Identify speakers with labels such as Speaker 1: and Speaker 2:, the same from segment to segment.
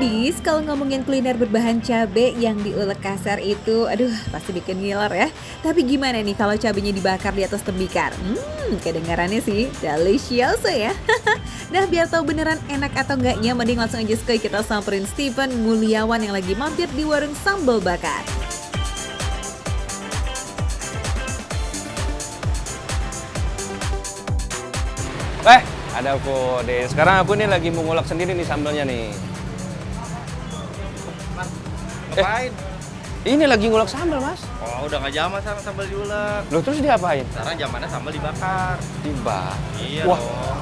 Speaker 1: Foodies, kalau ngomongin kuliner berbahan cabai yang diulek kasar itu, aduh pasti bikin ngiler ya. Tapi gimana nih kalau cabenya dibakar di atas tembikar? Kedengarannya sih delicious ya. Nah, biar tahu beneran enak atau enggaknya, mending langsung aja sekali kita samperin Steven Mulyawan yang lagi mampir di warung sambal bakar.
Speaker 2: Ada Foodies. Sekarang aku nih lagi mau ngulek sendiri nih sambalnya nih.
Speaker 3: Mas, ngapain?
Speaker 2: Ini lagi ngulek sambal, Mas.
Speaker 3: Oh, udah nggak zaman sekarang sambal diulek.
Speaker 2: Loh, terus diapain?
Speaker 3: Sekarang zamannya sambal dibakar.
Speaker 2: Dibakar.
Speaker 3: Iya
Speaker 2: Wah,
Speaker 3: dong.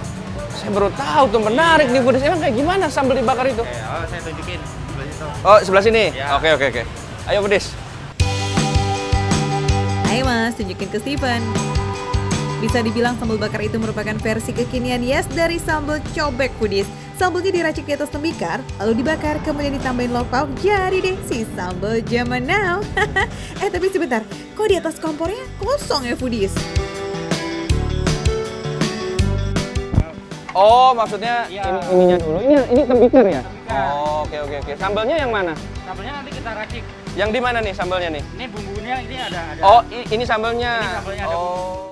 Speaker 2: saya baru tahu tuh, menarik nih Foodies. Emang kayak gimana sambal dibakar itu?
Speaker 3: Saya tunjukin sebelah situ.
Speaker 2: Oh, sebelah sini?
Speaker 3: Ya.
Speaker 2: Oke. Ayo Foodies.
Speaker 1: Ayo Mas, tunjukin ke Steven. Bisa dibilang sambal bakar itu merupakan versi kekinian dari sambal cobek Foodies. Sambalnya diracik di atas tembikar, lalu dibakar, kemudian ditambahin lauk pauk, jadi deh si sambal zaman now. Tapi sebentar, kok di atas kompornya kosong ya Foodies?
Speaker 2: Oh, maksudnya
Speaker 3: Iya.
Speaker 2: ininya dulu. Ini tembikar ya?
Speaker 3: Tembikar.
Speaker 2: Oh, oke. Sambalnya yang mana?
Speaker 3: Sambalnya nanti kita racik.
Speaker 2: Yang di mana nih sambalnya nih?
Speaker 3: Ini bumbunya ini ada.
Speaker 2: Oh, ini sambalnya.
Speaker 3: Ini sambalnya ada.
Speaker 2: Oh.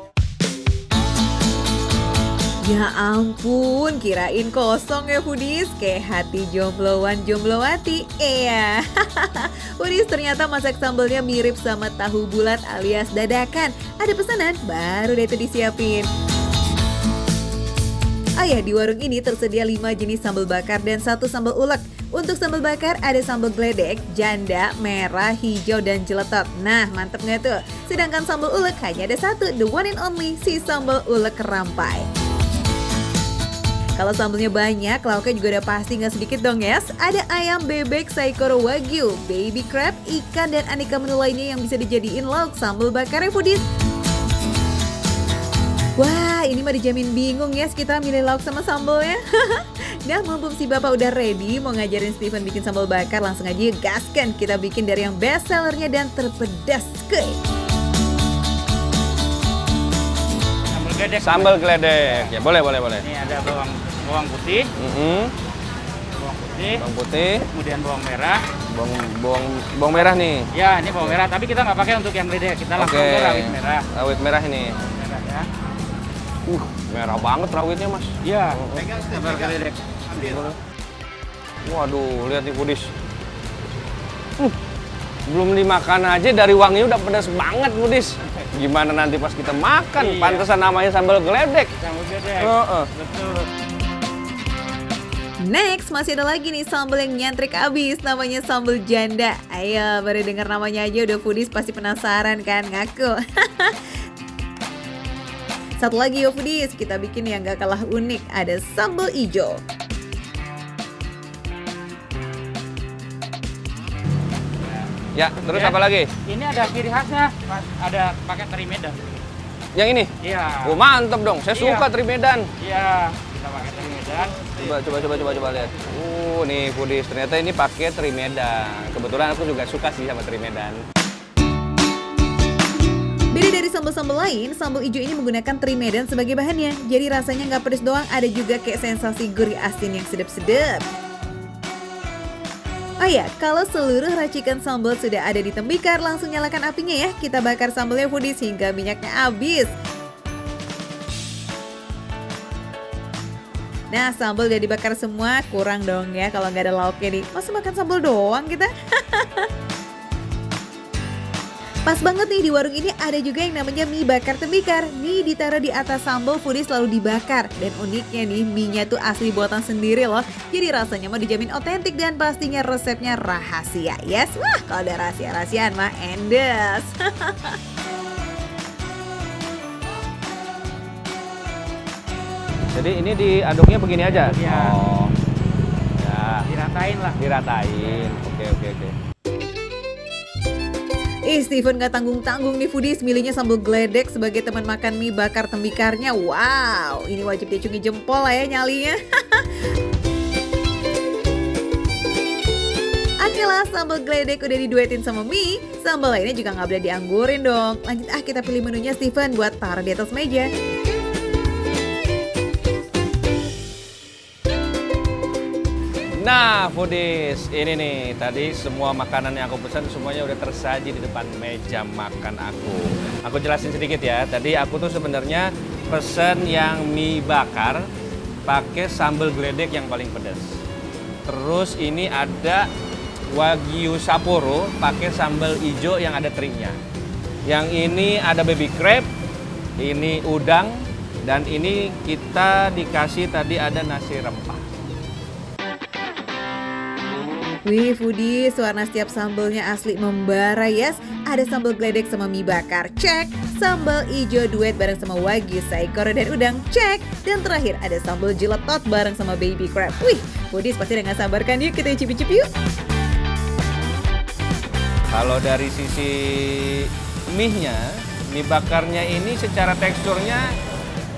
Speaker 1: Ya ampun, kirain kosong ya Foodies, kayak hati jombloan jomblowati. Iya. Foodies, ternyata masak sambalnya mirip sama tahu bulat alias dadakan. Ada pesanan, baru deh itu disiapin. Oh ya, di warung ini tersedia 5 jenis sambal bakar dan 1 sambal ulek. Untuk sambal bakar ada sambal geledek, janda, merah, hijau, dan jeletot. Nah, mantep nggak tuh? Sedangkan sambal ulek hanya ada 1, the one and only, si sambal ulek rampai. Kalau sambalnya banyak, lauknya juga udah pasti nggak sedikit dong yes. Ada ayam, bebek, saikoro wagyu, baby crab, ikan, dan aneka menu lainnya yang bisa dijadiin lauk sambal bakar ya Foodies. Wah, ini mah dijamin bingung ya kita milih lauk sama sambalnya. Nah, mumpung si bapak udah ready mau ngajarin Steven bikin sambal bakar, langsung aja gaskan kita bikin dari yang best sellernya dan terpedas kuy.
Speaker 3: Sambal geledek.
Speaker 2: Sambal geledek. Ya, boleh.
Speaker 3: Ini ada bawang putih,
Speaker 2: Bawang putih,
Speaker 3: kemudian bawang merah.
Speaker 2: bawang merah nih.
Speaker 3: Ya, ini bawang merah, tapi kita nggak pakai untuk yang geledek. Kita langsung ke rawit merah.
Speaker 2: Rawit merah ini.
Speaker 3: Merah ya.
Speaker 2: Merah banget rawitnya, Mas.
Speaker 3: Iya. Sambal geledek.
Speaker 2: Waduh, lihat nih Foodies. Belum dimakan aja dari wanginya udah pedas banget Foodies. Gimana nanti pas kita makan?
Speaker 3: Iya.
Speaker 2: Pantesan namanya sambal geledek.
Speaker 3: Sambal geledek. Betul.
Speaker 1: Next, masih ada lagi nih sambal yang nyantrik abis, namanya sambal janda. Ayo, baru dengar namanya aja udah Foodies pasti penasaran kan, ngaku. Satu lagi yo Foodies, kita bikin yang gak kalah unik, ada sambal ijo.
Speaker 2: Ya, terus apa lagi?
Speaker 3: Ini ada ciri khasnya, Mas. Ada pakai teri Medan.
Speaker 2: Yang ini?
Speaker 3: Iya.
Speaker 2: Oh, mantep dong. Saya
Speaker 3: Iya.
Speaker 2: suka teri Medan.
Speaker 3: Iya, kita pakai teri Medan.
Speaker 2: Coba lihat. Nih Foodies, ternyata ini pakai teri Medan. Kebetulan aku juga suka sih sama teri Medan.
Speaker 1: Beda dari sambal-sambal lain, sambal ijo ini menggunakan teri Medan sebagai bahannya. Jadi rasanya nggak pedes doang, ada juga kayak sensasi gurih asin yang sedap-sedap. Oh ya, kalau seluruh racikan sambal sudah ada di tembikar, langsung nyalakan apinya ya. Kita bakar sambalnya Foodies hingga minyaknya habis. Nah, sambal udah dibakar semua, kurang dong ya kalau nggak ada lauknya nih. Masa makan sambal doang kita? Pas banget nih, di warung ini ada juga yang namanya mie bakar tembikar. Mie ditaruh di atas sambal Foodies lalu dibakar. Dan uniknya nih, mie-nya tuh asli buatan sendiri loh. Jadi rasanya mah dijamin otentik dan pastinya resepnya rahasia. Yes, wah kalau ada rahasia-rahasiaan mah endes.
Speaker 2: Jadi ini diaduknya begini aja?
Speaker 3: Iya.
Speaker 2: Oh. Ya,
Speaker 3: Diratain lah.
Speaker 2: diratain. Oke.
Speaker 1: Steven gak tanggung-tanggung nih Foodies, milihnya sambal geledek sebagai teman makan mie bakar tembikarnya. Wow, ini wajib diacungi jempol lah ya nyalinya. Oke lah, sambal geledek udah diduetin sama mie, sambal lainnya juga gak boleh dianggurin dong. Lanjut kita pilih menunya Steven buat taruh di atas meja.
Speaker 2: Nah, foodies, ini nih tadi semua makanan yang aku pesan semuanya udah tersaji di depan meja makan aku. Aku jelasin sedikit ya. Tadi aku tuh sebenarnya pesen yang mie bakar pakai sambal geledek yang paling pedas. Terus ini ada Wagyu Sapporo pakai sambal hijau yang ada terinya. Yang ini ada baby crab, ini udang, dan ini kita dikasih tadi ada nasi rempah.
Speaker 1: Wih foodies, warna setiap sambelnya asli membara yes. Ada sambal geledek sama mie bakar, cek. Sambal hijau duet bareng sama Wagyu Saikoro dan udang, cek. Dan terakhir ada sambal jeletot bareng sama baby crab. Wih, foodies pasti udah gak sabar kan, yuk kita icip-icip yuk.
Speaker 2: Kalau dari sisi mie-nya, mie bakarnya ini secara teksturnya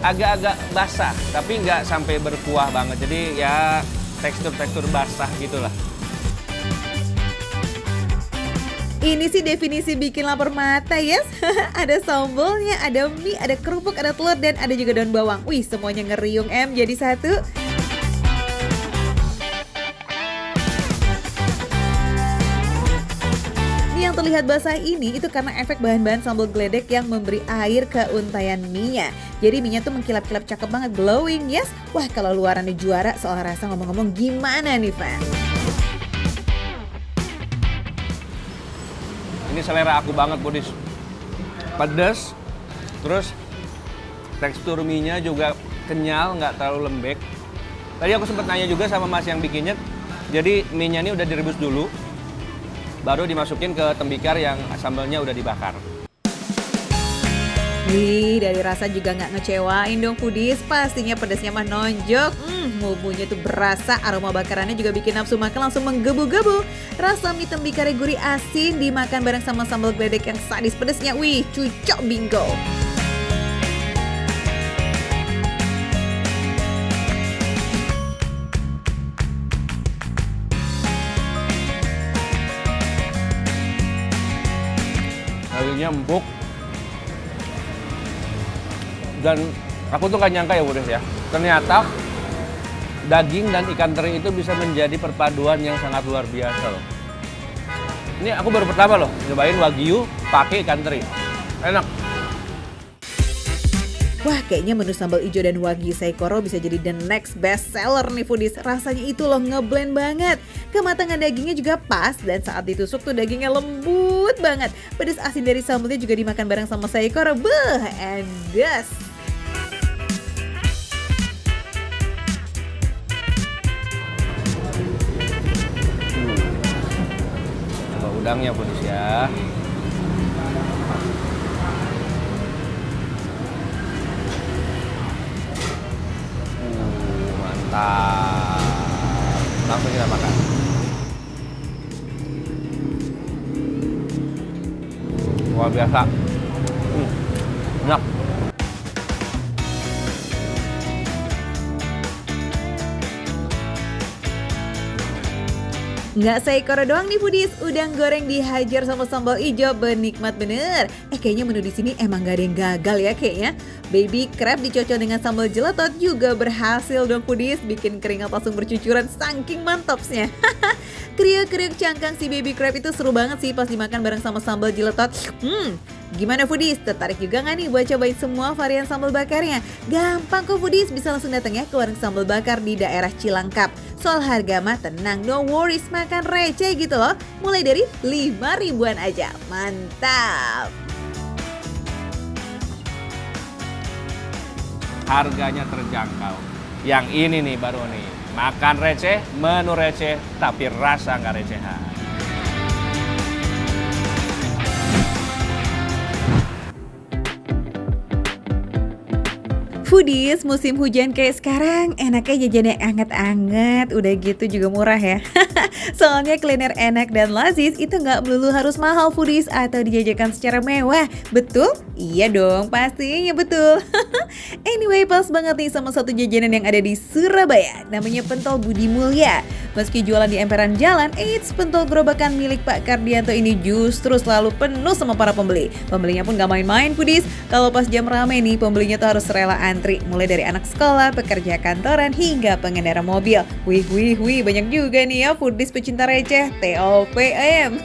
Speaker 2: agak-agak basah, tapi nggak sampai berkuah banget. Jadi ya tekstur-tekstur basah gitulah.
Speaker 1: Ini sih definisi bikin lapar mata yes. Ada sambalnya, ada mie, ada kerupuk, ada telur, dan ada juga daun bawang. Wih, semuanya ngeriung jadi satu. Yang terlihat basah ini itu karena efek bahan-bahan sambal geledek yang memberi air ke untayan mie-nya. Jadi mie-nya tuh mengkilap-kilap cakep banget, glowing yes. Wah, kalau luarannya juara, soal rasa ngomong-ngomong gimana nih Fan?
Speaker 2: Ini selera aku banget, Budis. Pedas, terus tekstur mie-nya juga kenyal, nggak terlalu lembek. Tadi aku sempat nanya juga sama mas yang bikinnya, jadi mie-nya ini udah direbus dulu, baru dimasukin ke tembikar yang sambalnya udah dibakar.
Speaker 1: Wih, dari rasa juga nggak ngecewain dong foodies, pastinya pedasnya mah nonjok. Bumbunya tuh berasa, aroma bakarannya juga bikin nafsu makan langsung menggebu-gebu. Rasa mie tembikarnya gurih asin, dimakan bareng sama sambal geledek yang sadis pedasnya. Wih, cucok bingo.
Speaker 2: Dagingnya empuk. Dan aku tuh gak nyangka ya Budis ya, ternyata daging dan ikan teri itu bisa menjadi perpaduan yang sangat luar biasa loh. Ini aku baru pertama loh nyobain Wagyu pakai ikan teri. Enak.
Speaker 1: Wah, kayaknya menu sambal hijau dan Wagyu Saikoro bisa jadi the next best seller nih foodies. Rasanya itu loh ngeblend banget. Kematangan dagingnya juga pas dan saat ditusuk tuh dagingnya lembut banget. Pedas asin dari sambalnya juga dimakan bareng sama Saikoro. Beuh, endes.
Speaker 2: Coba udangnya Budis ya. Mantap. Langsung kita makan. Luar biasa. Enak.
Speaker 1: Nggak Saikoro doang nih foodies, udang goreng dihajar sama sambal hijau benikmat bener. Kayaknya menu di sini emang gak ada yang gagal ya kayaknya. Baby crab dicocol dengan sambal jeletot juga berhasil dong foodies, bikin keringat langsung bercucuran saking mantapsnya. Kriuk-kriuk cangkang si baby crab itu seru banget sih pas dimakan bareng sama sambal jeletot. Gimana foodies? Tertarik juga nggak nih buat cobain semua varian sambal bakarnya? Gampang kok foodies, bisa langsung datang ya ke warung sambal bakar di daerah Cilangkap. Soal harga mah tenang, no worries, makan receh gitu loh. Mulai dari 5.000-an aja, mantap!
Speaker 2: Harganya terjangkau. Yang ini nih baru nih, makan receh, menu receh, tapi rasa nggak recehan.
Speaker 1: Foodies, musim hujan kayak sekarang enaknya jajan yang anget-anget, udah gitu juga murah ya. Soalnya kuliner enak dan lazis itu nggak melulu harus mahal foodies atau dijajakan secara mewah, betul? Iya dong, pastinya betul. Anyway, pas banget nih sama satu jajanan yang ada di Surabaya, namanya pentol Budi Mulya. Meski jualan di emperan jalan, pentol gerobakan milik Pak Kardianto ini justru selalu penuh sama para pembeli. Pembelinya pun gak main-main foodies. Kalau pas jam rame nih, pembelinya tuh harus rela antri, mulai dari anak sekolah, pekerja kantoran, hingga pengendara mobil. Wih, banyak juga nih ya foodies pecinta receh, TOPM.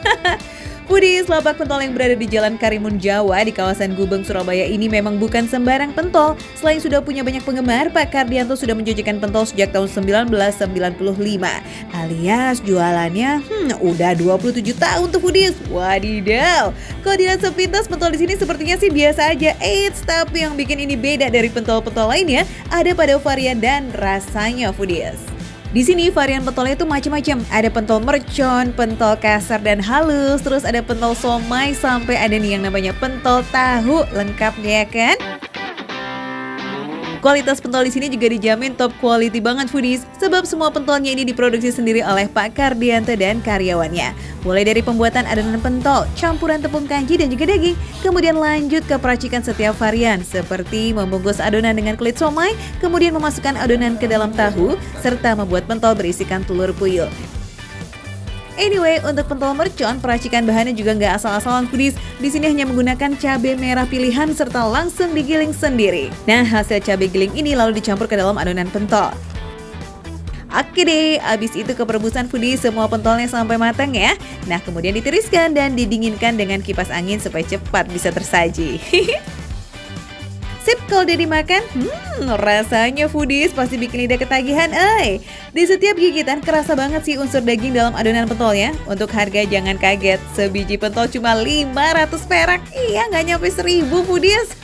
Speaker 1: Foodies, lapak pentol yang berada di Jalan Karimun Jawa di kawasan Gubeng, Surabaya ini memang bukan sembarang pentol. Selain sudah punya banyak penggemar, Pak Kardianto sudah menjajakan pentol sejak tahun 1995. Alias jualannya udah 27 tahun tuh Foodies. Wadidaw. Kalau dilihat sepintas pentol di sini sepertinya sih biasa aja. Eits, tapi yang bikin ini beda dari pentol-pentol lainnya ada pada varian dan rasanya Foodies. Di sini varian pentolnya itu macam-macam. Ada pentol mercon, pentol kasar dan halus, terus ada pentol somai, sampai ada nih yang namanya pentol tahu. Lengkap ya kan? Kualitas pentol di sini juga dijamin top quality banget Foodies, sebab semua pentolnya ini diproduksi sendiri oleh Pak Kardianto dan karyawannya. Mulai dari pembuatan adonan pentol, campuran tepung kanji dan juga daging, kemudian lanjut ke peracikan setiap varian, seperti membungkus adonan dengan kulit somai, kemudian memasukkan adonan ke dalam tahu, serta membuat pentol berisikan telur puyuh. Anyway, untuk pentol mercon, peracikan bahannya juga nggak asal-asalan Foodies. Di sini hanya menggunakan cabai merah pilihan serta langsung digiling sendiri. Nah, hasil cabai giling ini lalu dicampur ke dalam adonan pentol. Oke deh, abis itu keperebusan Foodies semua pentolnya sampai matang ya. Nah, kemudian ditiriskan dan didinginkan dengan kipas angin supaya cepat bisa tersaji. Sip, kalau udah dimakan, rasanya Foodies pasti bikin lidah ketagihan, Di setiap gigitan kerasa banget sih unsur daging dalam adonan pentolnya. Untuk harga jangan kaget, sebiji pentol cuma 500 perak. Iya, nggak nyampe 1000 Foodies.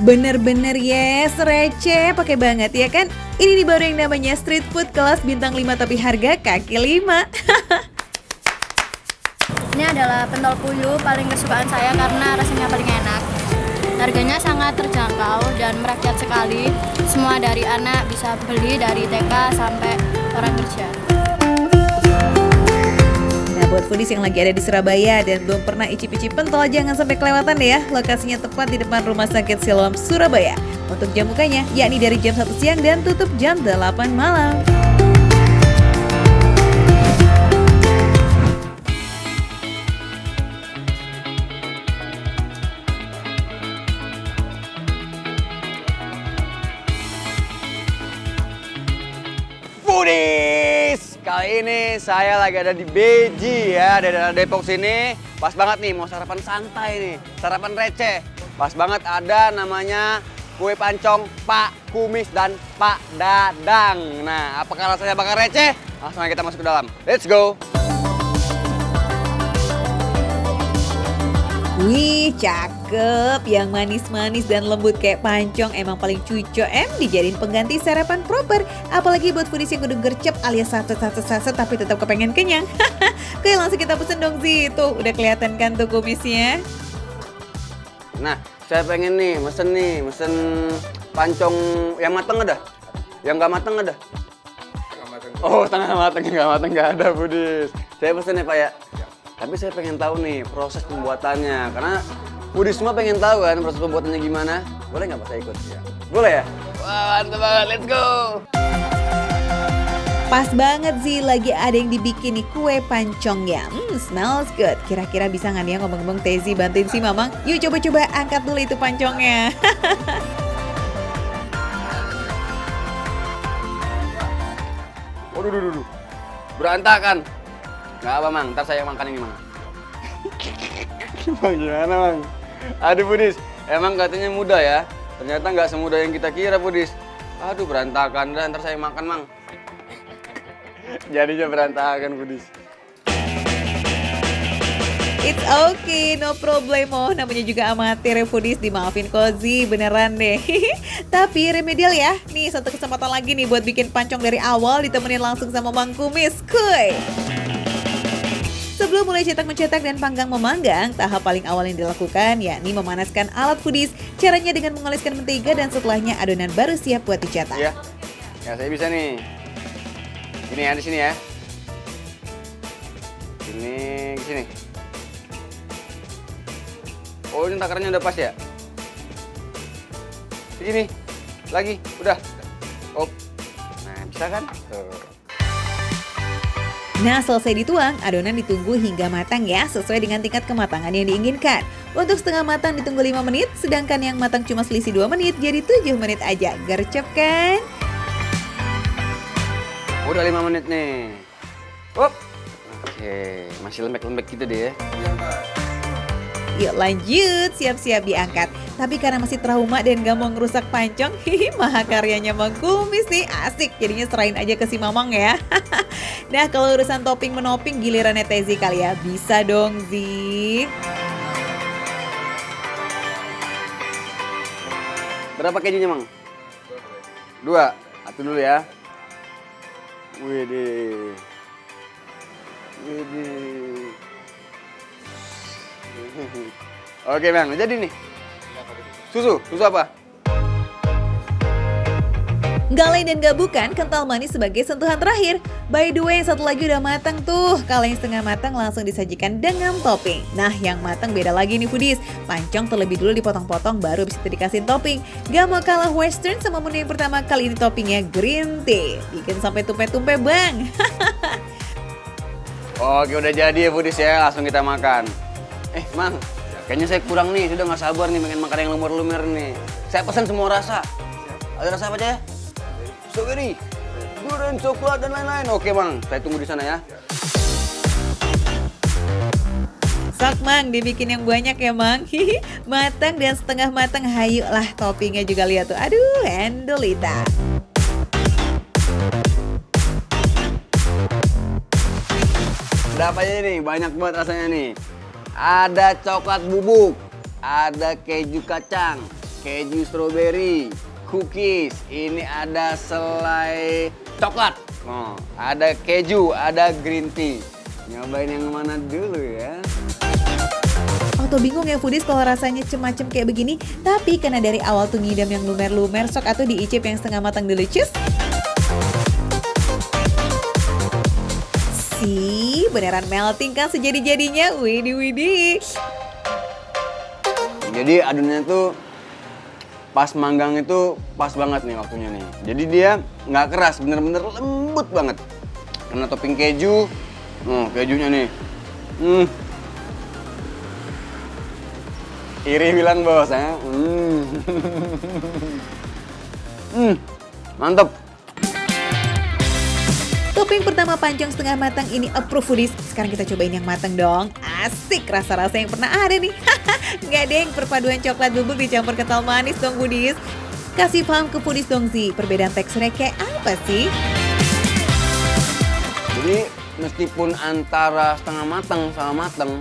Speaker 1: Bener-bener yes, receh, pakai banget ya kan? Ini nih baru yang namanya street food kelas bintang 5 tapi harga kaki 5.
Speaker 4: Ini adalah pentol puyuh paling kesukaan saya karena rasanya paling enak. Harganya sangat terjangkau dan merakyat sekali. Semua dari anak bisa beli dari TK sampai orang kerja.
Speaker 1: Nah, buat Foodies yang lagi ada di Surabaya dan belum pernah icip-icip pentol, jangan sampai kelewatan deh ya. Lokasinya tepat di depan Rumah Sakit Siloam, Surabaya. Untuk jam bukanya, yakni dari jam 1 siang dan tutup jam 8 malam.
Speaker 5: Foodies! Kali ini saya lagi ada di Beji ya, dari daerah Depok sini. Pas banget nih mau sarapan santai nih, sarapan receh. Pas banget ada namanya kue pancong Pak Kumis dan Pak Dadang. Nah, apakah rasanya bakal receh? Langsung aja kita masuk ke dalam. Let's go!
Speaker 1: Wih, cakep. Yang manis-manis dan lembut kayak pancong emang paling cucok dijadiin pengganti sarapan proper. Apalagi buat Foodies yang udah gercep alias saset tapi tetap kepengen kenyang. Oke, langsung kita pesen dong sih. Tuh, udah kelihatan kan tuh kumisnya.
Speaker 5: Nah, saya pengen nih, mesen pancong yang mateng ada? Yang nggak mateng ada? Oh, tengah mateng, nggak ada Foodies. Saya pesen ya Pak ya? Tapi saya pengen tahu nih proses pembuatannya, karena Foodies semua pengen tahu kan proses pembuatannya gimana. Boleh nggak Pak saya ikut? Ya. Boleh ya? Wah, mantap banget, let's go!
Speaker 1: Pas banget sih lagi ada yang dibikin nih kue pancongnya. Smells good. Kira-kira bisa nggak nih ya ngomong-ngomong Tezi bantuin si Mamang? Yuk coba-coba angkat dulu itu pancongnya.
Speaker 5: Waduh, berantakan. Nggak apa Mang, ntar saya yang makan ini Mang. Mang gimana Mang? Aduh Foodies, emang katanya mudah ya? Ternyata nggak semudah yang kita kira Foodies. Aduh berantakan, dah ntar saya makan Mang. Jadinya berantakan Foodies.
Speaker 1: It's okay, no problemo. Namanya juga amatir ya Foodies, dimaafin Kozi, beneran deh. Tapi remedial ya. Nih satu kesempatan lagi nih buat bikin pancong dari awal ditemenin langsung sama Mang Kumis. Kuy! Sebelum mulai cetak-mencetak dan panggang-memanggang, tahap paling awal yang dilakukan yakni memanaskan alat Foodies. Caranya dengan mengoleskan mentega dan setelahnya adonan baru siap buat dicetak.
Speaker 5: Iya, ya saya bisa nih. Ini ya, di sini ya. Ini di sini. Oh, ini takarannya udah pas ya? Di sini. Lagi, udah. Oh. Nah, bisa kan? Tuh.
Speaker 1: Nah, selesai dituang, adonan ditunggu hingga matang ya, sesuai dengan tingkat kematangan yang diinginkan. Untuk setengah matang ditunggu 5 menit, sedangkan yang matang cuma selisih 2 menit, jadi 7 menit aja. Gercep kan?
Speaker 5: Udah 5 menit nih. Up. Oke, masih lembek-lembek gitu deh ya.
Speaker 1: Yuk lanjut, siap-siap diangkat. Tapi karena masih trauma dan gak mau ngerusak pancong, mahakaryanya Mang Kumis nih, asik. Jadinya serahin aja ke si Mamang ya. Nah, kalau urusan topping menoping gilirannya Tezi kali ya. Bisa dong, Zi.
Speaker 5: Berapa kejunya, Mang? 2. Satu dulu ya. Widih. Widih. Oke, Bang. Jadi nih. Susu apa?
Speaker 1: Gak lain dan gak bukan, kental manis sebagai sentuhan terakhir. By the way, yang satu lagi udah matang tuh. Kalau yang setengah matang langsung disajikan dengan topping. Nah, yang matang beda lagi nih foodies. Pancong terlebih dulu dipotong-potong baru bisa dikasih topping. Gak mau kalah western sama menu yang pertama kali ini toppingnya green tea. Bikin sampai tumpe-tumpe bang.
Speaker 5: Oke, udah jadi ya foodies ya. Langsung kita makan. Mang, kayaknya saya kurang nih. Sudah nggak sabar nih pengen makan yang lumer-lumer nih. Saya pesan semua rasa. Ada rasa apa aja ya? Strawberry, durian, coklat, dan lain-lain. Oke, Bang. Saya tunggu di sana ya.
Speaker 1: Sok Mang, dibikin yang banyak ya Mang. Matang dan setengah matang, hayu lah toppingnya juga lihat tuh. Aduh, endolita.
Speaker 5: Ada apa aja nih? Banyak banget rasanya nih. Ada coklat bubuk, ada keju kacang, keju strawberry, cookies. Ini ada selai coklat. Oh, ada keju, ada green tea. Nyobain yang mana dulu ya?
Speaker 1: Auto bingung ya foodies kalau rasanya cem-macem kayak begini. Tapi karena dari awal tuh ngidam yang lumer-lumer, sok atau diicip yang setengah matang dulu, cus. Beneran melting kan sejadi-jadinya. Widih.
Speaker 5: Jadi adonannya tuh pas manggang itu pas banget nih waktunya nih. Jadi dia nggak keras, bener-bener lembut banget. Karena topping keju, kejunya nih. Iri bilang bos, ya. Mantep.
Speaker 1: Topping pertama pancong setengah matang ini approve foodies. Sekarang kita cobain yang matang dong. Asik, rasa-rasa yang pernah ada nih. Nggak deng, perpaduan coklat bubuk dicampur kental manis dong foodies. Kasih paham ke foodies dong Zi, perbedaan teksturnya kayak apa sih?
Speaker 5: Jadi meskipun antara setengah matang sama matang,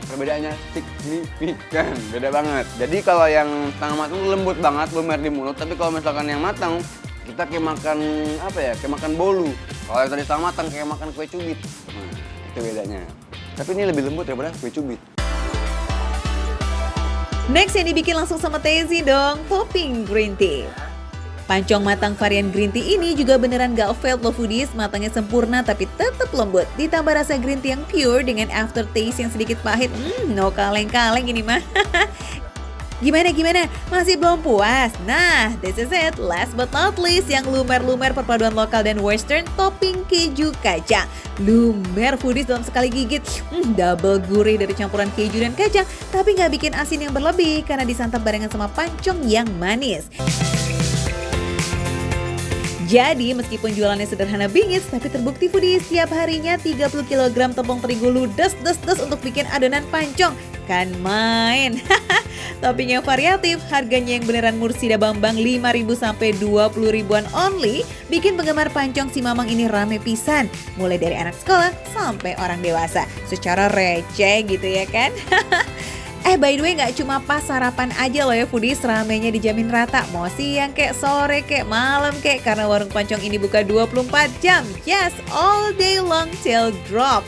Speaker 5: perbedaannya signifikan, beda banget. Jadi kalau yang setengah matang lembut banget, lumer di mulut. Tapi kalau misalkan yang matang, kita kayak makan apa ya? Kayak makan bolu. Kalau yang tadi setengah matang kayak makan kue cubit. Nah, itu bedanya. Tapi ini lebih lembut daripada kue cubit.
Speaker 1: Next yang dibikin langsung sama Tezi dong, topping green tea. Pancong matang varian green tea ini juga beneran gak failed loh foodies, matangnya sempurna tapi tetap lembut. Ditambah rasa green tea yang pure dengan aftertaste yang sedikit pahit, no kaleng-kaleng ini mah. Gimana? Masih belum puas? Nah, this is it. Last but not least, yang lumer-lumer perpaduan lokal dan western, topping keju kacang. Lumer foodies dalam sekali gigit. Double gurih dari campuran keju dan kacang, tapi nggak bikin asin yang berlebih karena disantap barengan sama pancong yang manis. Jadi meskipun jualannya sederhana bingits, tapi terbukti foodies setiap harinya 30 kg tepung terigu ludes untuk bikin adonan pancong. Kan main. Topping yang variatif, harganya yang beneran Mursida Bambang 5.000 sampai 20 ribuan only, bikin penggemar pancong si Mamang ini rame pisan. Mulai dari anak sekolah sampai orang dewasa. Secara receh gitu ya kan? By the way gak cuma pas sarapan aja loh ya foodies, ramenya dijamin rata. Mau siang kek, sore kek, malam kek, karena warung pancong ini buka 24 jam. Yes, all day long till drop.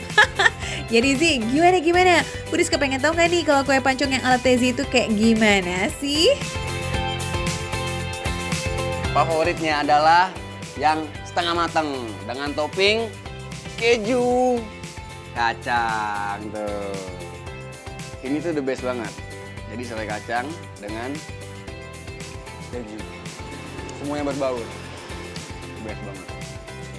Speaker 1: Jadi Zi, gimana? Foodies kepengen tahu gak nih kalau kue pancong yang ala Tezi itu kayak gimana sih?
Speaker 5: Favoritnya adalah yang setengah matang dengan topping keju kacang tuh. Ini tuh the best banget. Jadi selai kacang dengan keju. Semuanya berbaur. Best banget.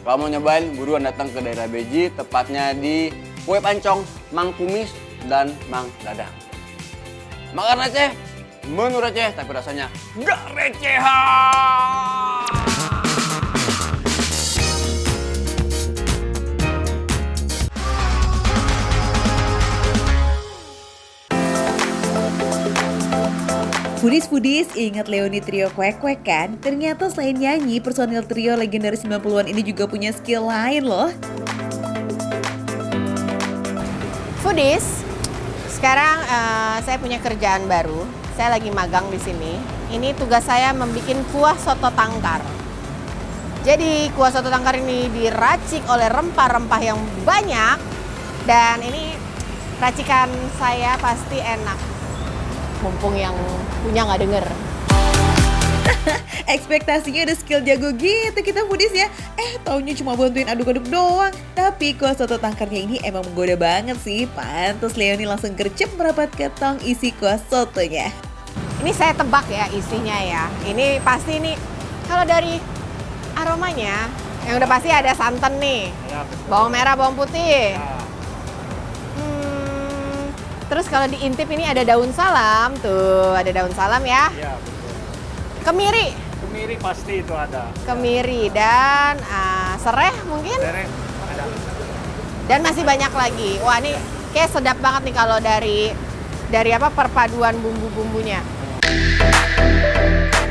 Speaker 5: Kalau mau nyobain, buruan datang ke daerah Beji, tepatnya di Kue Pancong, Mang Kumis, dan Mang Dadang. Makan receh, menu receh, tapi rasanya nggak recehan.
Speaker 1: Foodies, ingat Leoni Trio Kwek-Kwek kan? Ternyata selain nyanyi, personil trio legendaris 90-an ini juga punya skill lain loh.
Speaker 6: Foodies, sekarang saya punya kerjaan baru. Saya lagi magang di sini. Ini tugas saya membuat kuah soto tangkar. Jadi kuah soto tangkar ini diracik oleh rempah-rempah yang banyak. Dan ini racikan saya pasti enak. Mumpung yang punya nggak denger.
Speaker 1: Ekspektasinya ada skill jago gitu kita Foodies ya. Taunya cuma bantuin aduk-aduk doang. Tapi kuah soto tangkarnya ini emang menggoda banget sih. Pantes Leoni langsung gercep merapat ke tong isi kuah sotonya.
Speaker 6: Ini saya tebak ya isinya ya. Ini pasti nih kalau dari aromanya yang udah pasti ada santan nih. Bawang merah, bawang putih. Terus kalau diintip ini ada daun salam, tuh ada daun salam ya.
Speaker 3: Iya, betul.
Speaker 6: Kemiri.
Speaker 3: Kemiri pasti itu ada.
Speaker 6: Kemiri dan sereh mungkin.
Speaker 3: Sereh ada.
Speaker 6: Dan masih banyak lagi. Wah ini kayak sedap banget nih kalau dari apa perpaduan bumbu-bumbunya.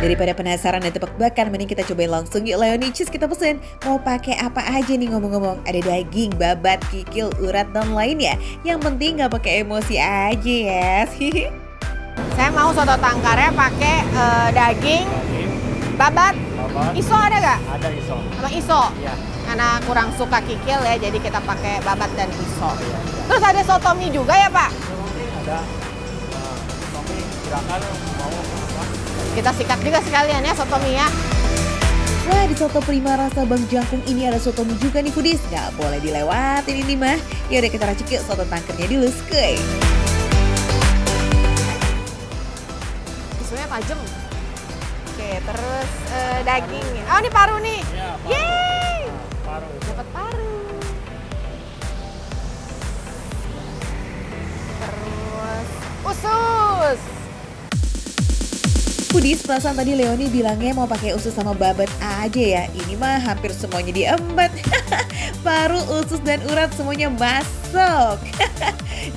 Speaker 1: Daripada penasaran dan tebak-tebakan, mending kita cobain langsung yuk Leoni. Cus, kita pesen. Mau pakai apa aja nih ngomong-ngomong? Ada daging, babat, kikil, urat, dan lainnya. Yang penting nggak pakai emosi aja ya.
Speaker 6: Saya mau soto tangkarnya pakai daging, babat, iso ada nggak?
Speaker 3: Ada iso.
Speaker 6: Sama iso?
Speaker 3: Iya.
Speaker 6: Karena kurang suka kikil ya, jadi kita pakai babat dan iso. Terus ada soto mie juga ya Pak?
Speaker 3: Ada. Soto gerakan mau apa?
Speaker 6: Kita sikat juga sekalian ya soto mie ya.
Speaker 1: Wah, di Soto Prima Rasa Bang Jangkung ini ada soto mie juga nih Foodies. Nggak boleh dilewatin ini mah. Yaudah kita racik yuk soto tangkernya dulu, skuy.
Speaker 6: Isunya tajam. Oke, terus dagingnya. Oh, ini paru nih.
Speaker 3: Iya, paru.
Speaker 6: Yeay!
Speaker 3: Paru.
Speaker 6: Dapat paru. Terus usus.
Speaker 1: Foodies, perasaan tadi Leoni bilangnya mau pakai usus sama babat aja ya. Ini mah hampir semuanya diembat. Paru, usus, dan urat semuanya masuk.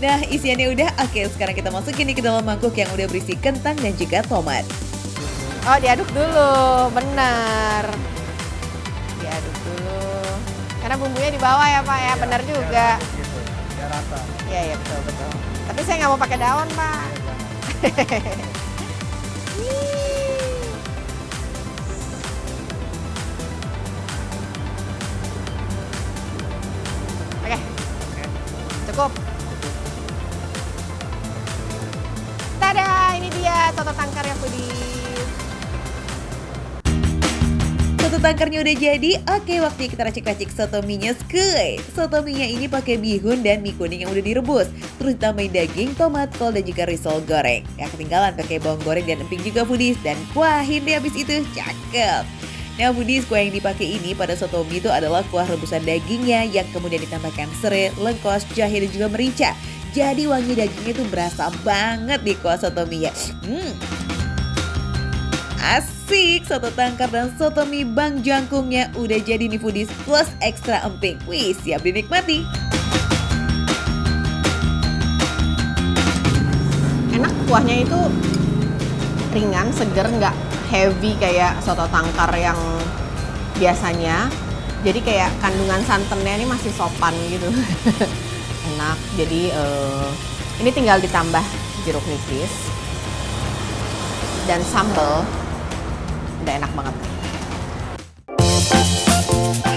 Speaker 1: Nah, isiannya udah. Oke, sekarang kita masukin nih ke dalam mangkuk yang udah berisi kentang dan juga tomat.
Speaker 6: Oh, diaduk dulu. Benar. Diaduk dulu. Karena bumbunya di bawah ya, Pak ya. Benar juga.
Speaker 3: Gitu. Biar rata.
Speaker 6: Iya, betul. Tapi saya nggak mau pakai daun, Pak. Oke, cukup. Tada, ini dia soto tangkar yang Foodies.
Speaker 1: Soto tangkarnya udah jadi. Oke, waktunya kita racik-racik soto mie-nya, skuy. Soto mie-nya ini pakai bihun dan mie kuning yang udah direbus. Terus ditambahin daging, tomat, kol, dan juga risol goreng. Gak ketinggalan pakai bawang goreng dan emping juga Foodies. Dan kuahin deh habis itu, cakep. Nah Foodies, kuah yang dipakai ini pada soto mie itu adalah kuah rebusan dagingnya yang kemudian ditambahkan serai, lengkuas, jahe, dan juga merica. Jadi wangi dagingnya itu berasa banget di kuah soto mie-nya. Asik, soto tangkar dan soto mie Bang Jangkungnya udah jadi nih Foodies, plus ekstra emping. Wih, siap dinikmati.
Speaker 6: Enak, kuahnya itu ringan, seger, nggak heavy kayak soto tangkar yang biasanya. Jadi kayak kandungan santannya ini masih sopan gitu. Enak, jadi ini tinggal ditambah jeruk nipis dan sambal. Udah enak banget.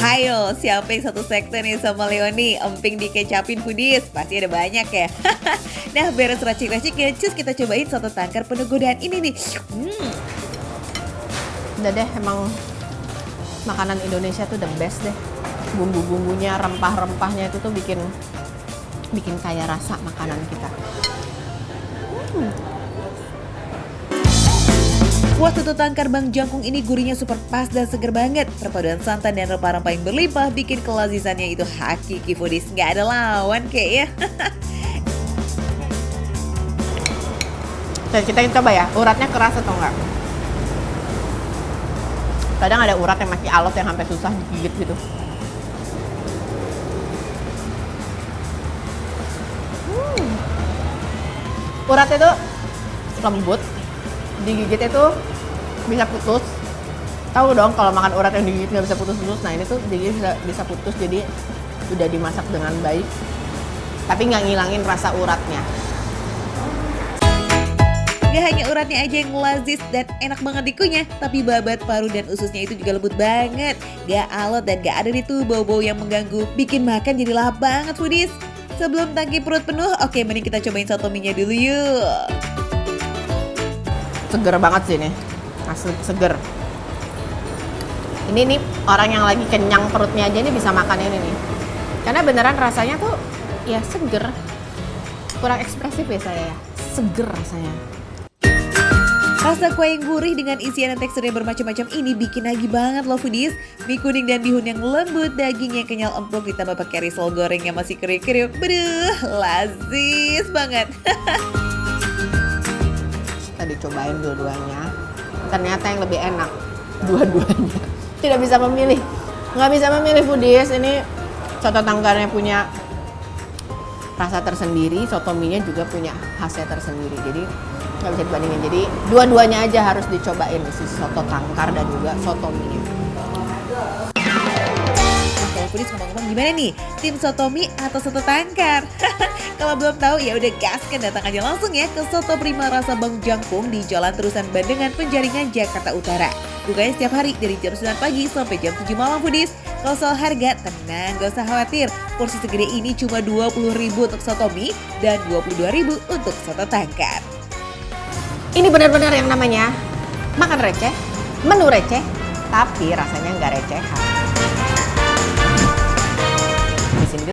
Speaker 1: Hayo, siapa yang satu sekte nih sama Leoni? Emping dikecapin Foodies, pasti ada banyak ya. Nah, beres racik-raciknya, cus kita cobain soto tangkar penuh godaan ini nih.
Speaker 6: Udah deh, emang makanan Indonesia tuh the best deh. Bumbu-bumbunya, rempah-rempahnya itu tuh bikin kaya rasa makanan kita.
Speaker 1: Kuah soto tangkar Bang Jangkung ini gurihnya super pas dan seger banget. Perpaduan santan dan rempah-rempah yang berlimpah bikin kelezizannya itu hakiki foodies, nggak ada lawan kayaknya.
Speaker 6: Dan kita coba ya, uratnya keras atau enggak. Kadang ada urat yang masih alot yang sampai susah digigit gitu. Uratnya tuh lembut, digigit itu bisa putus. Tahu dong kalau makan urat yang digigit nggak bisa putus-putus. Nah ini tuh digigit bisa putus, jadi udah dimasak dengan baik. Tapi nggak ngilangin rasa uratnya.
Speaker 1: Gak hanya uratnya aja yang lazis dan enak banget dikunyah, tapi babat, paru, dan ususnya itu juga lembut banget. Gak alot dan gak ada di tuh bau-bau yang mengganggu. Bikin makan jadi lahap banget foodies. Sebelum tangki perut penuh, oke mending kita cobain sotominya dulu yuk.
Speaker 6: Seger banget sih ini, asli seger. Ini nih orang yang lagi kenyang perutnya aja ini bisa makan ini nih. Karena beneran rasanya tuh ya seger. Kurang ekspresif ya saya ya, seger rasanya.
Speaker 1: Rasa kue yang gurih dengan isian dan tekstur yang bermacam-macam ini bikin nagih banget loh foodies. Mie kuning dan bihun yang lembut, daging yang kenyal empuk ditambah pakai risol goreng yang masih kriuk-kriuk. Beduh, lazis banget.
Speaker 6: Kita dicobain dua-duanya. Ternyata yang lebih enak dua-duanya. Tidak bisa memilih. Nggak bisa memilih foodies. Ini soto tangkarnya punya rasa tersendiri, soto mie-nya juga punya khasnya tersendiri. Jadi nggak bisa dibandingin. Jadi dua-duanya aja harus dicobain, si soto tangkar dan juga soto mie.
Speaker 1: Kalau foodies ngomong-ngomong gimana nih? Tim soto mie atau soto tangkar? Kalau belum tahu ya udah gaskan, datang aja langsung ya ke Soto Prima Rasa Bang Jangkung di Jalan Terusan Bandengan, Penjaringan, Jakarta Utara. Bukanya setiap hari dari jam 9 pagi sampai jam 7 malam foodies. Kalau soal harga, tenang gak usah khawatir. Porsi segede ini cuma 20.000 untuk soto mie dan 22.000 untuk soto tangkar.
Speaker 6: Ini benar-benar yang namanya makan receh, menu receh, tapi rasanya nggak recehan.